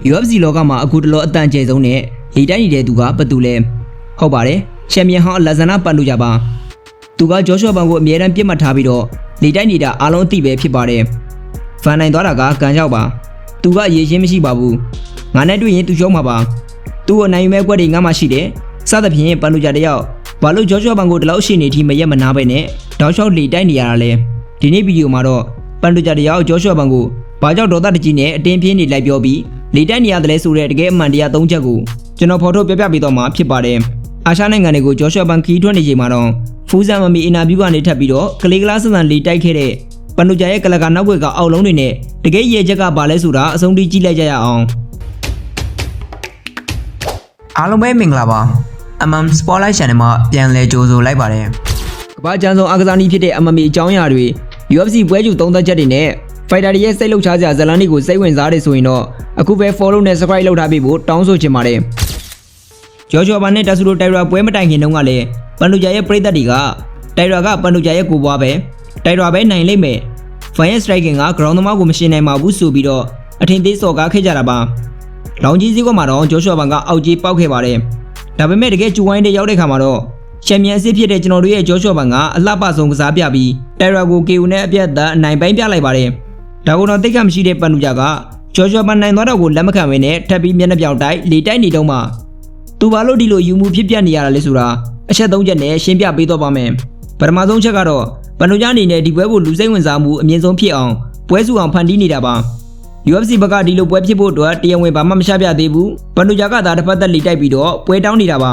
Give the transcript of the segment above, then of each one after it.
UFC လောကမှာအခုတလောအတန်ကျဲဆုံးနဲ့လေတိုက်နေတဲ့သူကဘယ်သူလဲဟုတ်ပါတယ်ချန်ပီယံဟောင်းလာဇာနာပန်လူဂျာပါသူကဂျောရှွာဘန်ကိုအမြဲတမ်းပြစ်မှတ်ထားပြီးတော့လေတိုက်နေတာအားလုံးအသိပဲဖြစ်ပါတယ်ဖန်နိုင်သွားတာကကန်ရောက်ပါသူကအရေးချင်းမရှိပါဘူးငါနဲ့တွေ့ရင်သူရှုံးမှာပါသူ့အနိုင်မဲ့ကွက်တွေငါမှရှိတယ်စသဖြင့်ပန်လူဂျာတယောက်ဘာလို့ဂျောရှွာဘန်ကိုဒီလောက်ရှိနေထိမရက်မနာပဲနဲ့တောက်လျှောက်လေတိုက်နေရတာလဲဒီနေ့ဗီဒီယိုမှာတော့ပန်လူဂျာတယောက်ဂျောရှွာဘန်ကိုဘာကြောင့်ဒေါသတကြီးနဲ့အတင်းပြင်းနေလိုက်ပြောပြီးလေတိုက်နေရတယ်လဲဆိုတဲ့တကယ်အမှန်တရား၃ချက်ကိုကျွန်တော်ဖော်ထုတ်ပြပြပေးတော့မှာဖြစ်ပါတယ်အာရှနိုင်ငံတွေကိုဂျောရှွာဘန်ခီးထွက်နေချိန်မှာတော့ဖူးဆန်မမီအင်တာဗျူးကနေထပ်ပြီးတော့ကလေးကလားဆန်ဆန်လေတိုက်ခဲ့တဲ့ပန်လူဂျာရဲ့ကလကနောက်ွက်ကအောက်လုံးတွေနဲ့တကယ်ရေချက်ကဘာလဲဆိုတာအဆုံးထိကြည့်လိုက်ကြရအောင်အားလုံးပဲမင်္ဂလာပါ MM Spotlight Channel မှာပြန်လည်ကြိုဆိုလိုက်ပါတယ်ကမ္ဘာကျန်းဆုံးအားကစားနည်းဖြစ်တဲ့ MMA အကြောင်းအရာတွေ UFC ပွဲကြိုသုံးသက်ချက်တွေနဲ့ Fighter တွေရဲ့စိတ်လှုပ်ရှားစရာဇာတ်လမ်းတွေကိုစိတ်ဝင်စားတယ်ဆိုရင်တော့အခုပဲ follow နဲ့ subscribe လုပ်ထားပေးဖို့တောင်းဆိုချင်ပါတယ်ဂျော်ဂျွာဘာနဲ့တာဆူလိုတိုင်ရာပွဲမတိုင်ခင်တုန်းကလည်းပန်လူဂျာရဲ့ပရိသတ်တွေကတိုင်ရာကပန်လူဂျာရဲ့ကိုပွားပဲတိုင်ရာပဲနိုင်လိမ့်မယ်ဖန်ရဲ့ striking က ground သမားကိုမရှင်းနိုင်ပါဘူးဆိုပြီးတော့အထင်သေးစော်ကားခဲ့ကြတာပါလောင်ကြီးစည်းကွက်မှာတော့ဂျော်ဂျွာဘန်ကအောက်ကြီးပေါက်ခဲ့ပါတယ်ဒါပေမဲ့တကယ်ကျူဝိုင်းတဲ့ရောက်တဲ့ခါမှာတော့ချန်ပီယံအစ်ဖြစ်တဲ့ကျွန်တော်တို့ရဲ့ဂျော်ဂျွာဘန်ကအလှပဆုံးကစားပြပြီးတိုင်ရာကို KO နဲ့အပြတ်သက်အနိုင်ပိုင်းပြလိုက်ပါတယ်ဒါကိုတော့တိတ်ခတ်မရှိတဲ့ပန်လူဂျာကဂျော်ဂျွာဘန်နိုင်သွားတော့ကိုလက်မခံဘဲနဲ့ထပ်ပြီးမျက်နှာပြောင်တိုက်လေတိုက်နေတော့မှသူဘာလို့ဒီလိုယူမှုဖြစ်ပြနေရတာလဲဆိုတာအချက်၃ချက်နဲ့ရှင်းပြပေးတော့ပါမယ်ပထမဆုံးချက်ကတော့ပန်လူဂျာအနေနဲ့ဒီပွဲကိုလူစိတ်ဝင်စားမှုအမြင့်ဆုံးဖြစ်အောင်ပွဲစုအောင်ဖန်တီးနေတာပါ UFC ဘက်ကဒီလိုပွဲဖြစ်ဖို့အတွက်တရားဝင်ဘာမှမရှာပြသေးဘူးပန်လူဂျာကသာတစ်ဖက်သက်လေတိုက်ပြီးတော့ပွဲတောင်းနေတာပါ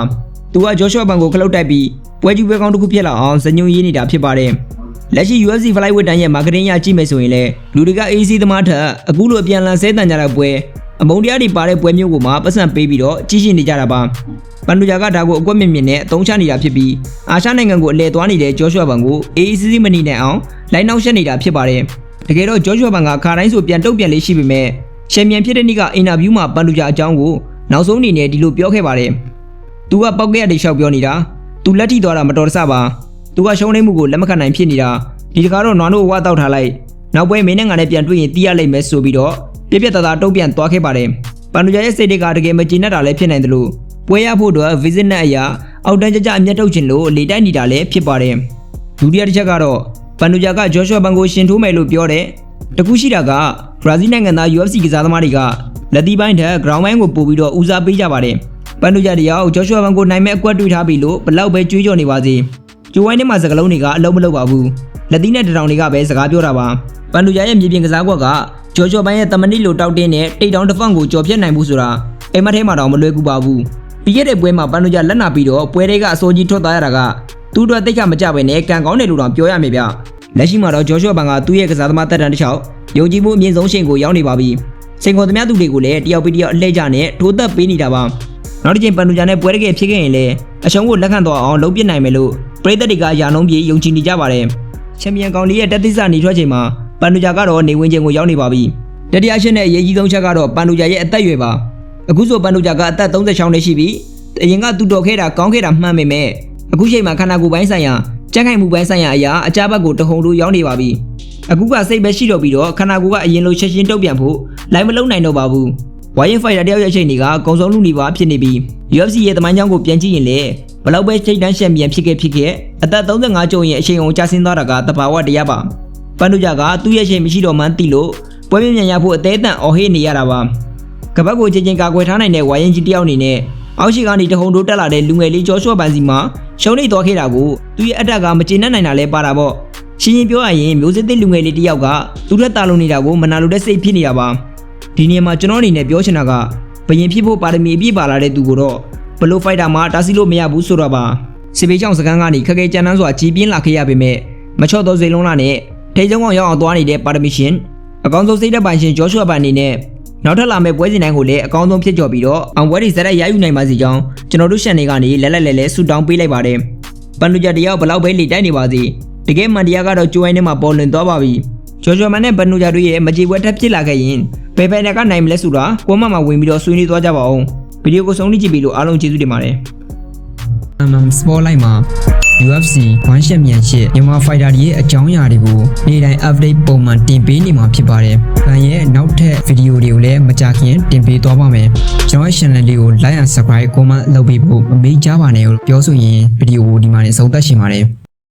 သူကဂျော်ရှွာဘန်ကိုခလုတ်တိုက်ပြီးပွဲကျူပွဲကောင်းတစ်ခုဖြစ်လာအောင်ဇညွန်ရေးနေတာဖြစ်ပါတယ်လက်ရှိ UFC Flyweight တန်းရဲ့ marketing ရကြည့်မယ်ဆိုရင်လည်းလူတွေက AC သမားထက်အခုလိုအပြန်အလှန်ဆဲတန်ကြတဲ့ပွဲအမုန်းတရားတွေပါတဲ့ပွဲမျိုးကိုမှပတ်စံပေးပြီးတော့ကြီးရှိနေကြတာပါပန်လူဂျာကဒါကိုအကွက်မြင့်မြင့်နဲ့အသုံးချနေတာဖြစ်ပြီးအာရှနိုင်ငံကိုအလဲသွားနေတဲ့ဂျော်ရှွာဘန်ကို AC မနီနဲ့အောင်လိုင်းနောက်ရှက်နေတာဖြစ်ပါတယ်တကယ်တော့ဂျော်ရှွာဘန်ကခါတိုင်းဆိုပြန်တုတ်ပြန်လေးရှိပေမဲ့ချန်ပီယံဖြစ်တဲ့နေ့ကအင်တာဗျူးမှာပန်လူဂျာအကြောင်းကိုနောက်ဆုံးအနေနဲ့ဒီလိုပြောခဲ့ပါတယ်သူကပောက်ကရတဲ့ရှောက်ပြောနေတာသူလက်ထိသွားတာမတော်တဆပါသူကရှုံးနေမှုကိုလက်မခံနိုင်ဖြစ်နေတာဒီတကားတော့နွားတို့ဝါတောက်ထားလိုက်နောက်ပွဲမင်းနဲ့ငါနဲ့ပြန်တွေ့ရင်တီးရလိမ့်မယ်ဆိုပြီးတော့ပြပြတသားတုံ့ပြန်သွားခဲ့ပါတယ်ပန်လူဂျာရဲ့စိတ်တွေကတကယ်မကျေနပ်တာလည်းဖြစ်နိုင်တယ်လို့ပွဲရဖို့အတွက် visit နဲ့အရာအောက်တန်းကြကြအမျက်ထုတ်ခြင်းလို့လေတိုက်နေတာလည်းဖြစ်ပါတယ်ဒုတိယတစ်ချက်ကတော့ပန်လူဂျာကဂျော်ရှွာဘန်ကိုရှင်ထိုးမယ်လို့ပြောတယ်တခုရှိတာကဘရာဇီးနိုင်ငံသား UFC ကစားသမားတွေကလက်သီးပိုင်းထက် ground ပိုင်းကိုပို့ပြီးတော့ဦးစားပေးကြပါတယ်ပန်လူဂျာတယောက်ဂျော်ရှွာဘန်ကိုနိုင်မဲ့အကွက်တွေ့ထားပြီလို့ဘလောက်ပဲကြွေးကြော်နေပါစေကျိုးဝိုင်းထဲမှာစကလုံးတွေကအလုံးမလုံးပါဘူးလက်သီးနဲ့တထောင်တွေကပဲစကားပြောတာပါပန်လူဂျာရဲ့မြေပြင်ကစားကွက်ကဂျော်ဂျွာဘန်ရဲ့တမနစ်လိုတောက်တင်းနဲ့တိတ်တောင်တစ်ဖက်ကိုကြော်ပြတ်နိုင်မှုဆိုတာအိမ်မက်ထဲမှာတော့မလွယ်ကူပါဘူးပြီးခဲ့တဲ့ပွဲမှာပန်လူဂျာလက်နာပြီးတော့ပွဲတွေကအစိုးကြီးထွက်သွားရတာကသူ့အတွက်တိတ်ခမကြပဲနဲ့ကံကောင်းတယ်လို့တော့ပြောရမယ်ဗျလက်ရှိမှာတော့ဂျော်ရှွာဘန်ကသူ့ရဲ့ကစားသမားတက်တန်းတစ်ချောင်းယုံကြည်မှုအမြင့်ဆုံးရှင်ကိုရောက်နေပါပြီစိန်ခေါ်သမျှသူတွေကိုလည်းတယောက်ပြီးတယောက်အလှည့်ကြနဲ့ထိုးသက်ပေးနေတာပါနောက်တစ်ချိန်ပန်လူဂျာနဲ့ပွဲတကယ်ဖြစ်ခဲ့ရင်လည်းအရှုံးကိုလက်ခံသွားအောင်လုပ်ပြနိုင်မယ်လို့ပရိသတ်တွေကယာနှုံးပြေယုံကြည်နေကြပါတယ်ချန်ပီယံကောင်လေးရဲ့တက်သစ္စာနေထွက်ချိန်မှာပန်လူဂျာကတော့နေဝင်ချိန်ကိုရောက်နေပါပြီတတိယရှင်းနဲ့အရေးကြီးဆုံးချက်ကတော့ပန်လူဂျာရဲ့အသက်အရွယ်ပါအခုဆိုပန်လူဂျာကအသက်36နှစ်ရှိပြီအရင်ကသူတော်ခဲ့တာကောင်းခဲ့တာမှန်ပေမဲ့အခုချိန်မှာခန္ဓာကိုယ်ပိုင်းဆိုင်ရာကြက်ခိုင်မှုပိုင်းဆိုင်ရာအရာအကြဘက်ကိုတဟုန်ထိုးရောက်နေပါပြီအခုကစိတ်ပဲရှိတော့ပြီးတော့ခန္ဓာကိုယ်ကအရင်လိုချက်ချင်းတုတ်ပြန်ဖို့လိုက်မလုံးနိုင်တော့ပါဘူးဝိုင်းဖိုင်တာတယောက်ရဲ့အချိန်တွေကကုံဆုံးလူနေပါဖြစ်နေပြီး UFC ရဲ့တမိုင်းကြောင်းကိုပြန်ကြည့်ရင်လေဘလောက်ပဲထိတ်တန်းချန်ပီယံဖြစ်ခဲ့အသက်35ကျော်ရင်အချိန်အောင်ကျဆင်းသွားတာကတဘာဝတရားပါပန်လူဂျာကသူ့ရဲ့အချိန်မရှိတော့မှန်းသိလို့ပွဲမြင်ရဖို့အသေးအတန်အော်ဟေးနေရတာပါကပတ်ကိုချင်းချင်းကာကွယ်ထားနိုင်တဲ့ဝိုင်းရင်ကြီးတယောက်အနေနဲ့အောက်ရှိကနေတဟုန်တိုးတက်လာတဲ့လူငယ်လေးဂျော်ရှွာဘန်စီမှာရှုံးနေသွားခဲ့တာကိုသူ့ရဲ့အတက်ကမကျေနပ်နိုင်တာလဲပါတာပေါ့ရှင်းပြောရရင်မျိုးစစ်သစ်လူငယ်လေးတယောက်ကသူ့ထက်တာလုံနေတာကိုမနာလိုတဲ့စိတ်ဖြစ်နေတာပါဒီနေရာမှာကျွန်တော်အနေနဲ့ပြောချင်တာကဘယင်ဖြစ်ဖို့ပါရမီအပြည့်ပါလာတဲ့သူကိုတော့ဘလိုဖိုက်တာမှာတားဆီးလို့မရဘူးဆိုတော့ပါစစ်ပေးချောင်းစကန်းကနေခက်ခဲကြမ်းတမ်းစွာကြီးပြင်းလာခဲ့ရပေမဲ့မချော့သောစိတ်လုံးလာနဲ့ထိတ်ဆုံးအောင်ရောက်အောင်သွားနေတဲ့ပါရမီရှင်အကောင်းဆုံးစိတ်သက်ပိုင်ရှင်ဂျော်ရှွာဘန်အနေနဲ့နောက်ထပ်လာမယ့်ပွဲစဉ်တိုင်းကိုလည်းအကောင်းဆုံးဖြစ်ကျော်ပြီးတော့အောင်ပွဲတွေဇက်ရက်ရယူနိုင်ပါစေကြောင်းကျွန်တော်တို့ရှန်နေကနေလဲဆူတောင်းပေးလိုက်ပါတယ်ပန်လူဂျာတယောက်ဘလောက်ပဲလေတိုက်နေပါစေတကယ်မှန်တရားကတော့ကျိုးဝိုင်းထဲမှာပေါ်လွင်သွားပါပြီဂျော်ဂျွာမန်နဲ့ပန်လူဂျာတို့ရဲ့မကြေပွဲထပ်ဖြစ်လာခဲ့ရင်ဘယ်ကနိုင်မလဲဆိုတာကိုမဝင်ပြီးတော့ဆွေးနွေးသွားကြပါအောင်ဗီဒီယိုကိုဆုံးဖြတ်ကြည့်ပြီးလို့အားလုံးကျေးဇူးတင်ပါတယ်MM Spotlight မှာ UFC 1ရှက်မြန်ရှစ်မြန်မာ fighter တွေရဲ့အကြောင်းအရာတွေကိုနေ့တိုင်း update ပုံမှန်တင်ပေးနေမှာဖြစ်ပါတယ်။ဗန်ရဲ့နောက်ထပ်ဗီဒီယိုတွေကိုလည်းမကြာခင်တင်ပေးသွားပါမယ်။ကျွန်တော်ရဲ့ channel လေးကို like and subscribe comment လုပ်ပေးဖို့မမေ့ကြပါနဲ့လို့ပြောဆိုရင်ဗီဒီယိုကိုဒီမှာနေဆုံးသက်ရှင်ပါတယ်။